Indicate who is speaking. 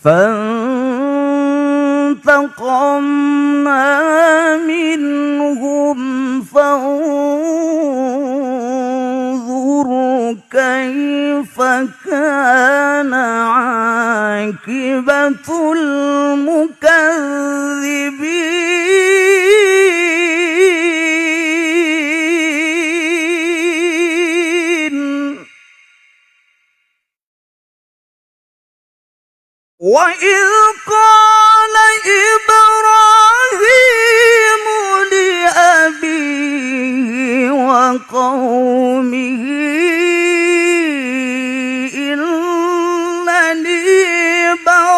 Speaker 1: فانتقمنا منهم فانظر كيف كان عاقبة المكذبين. وإذ قال إبراهيم لأبيه وقومه إنني براء